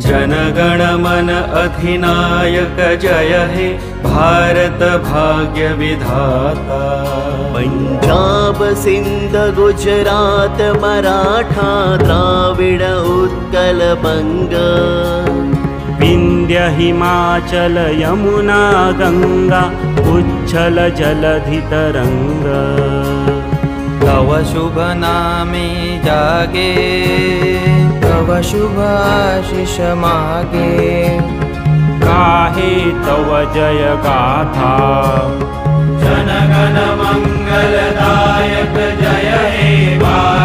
जनगण मन अधिनायक जय हे भारत भाग्य विधाता। पंजाब सिंध गुजरात मराठा द्राविड उत्कल बंग। विंध्य हिमाचल यमुना गंगा उच्छल जलधि तरंग। तव शुभ नामे जागे तव शुभ आशीष मागे। गाहे तव जय गाथा जनगण मंगलदायक जय हे भारत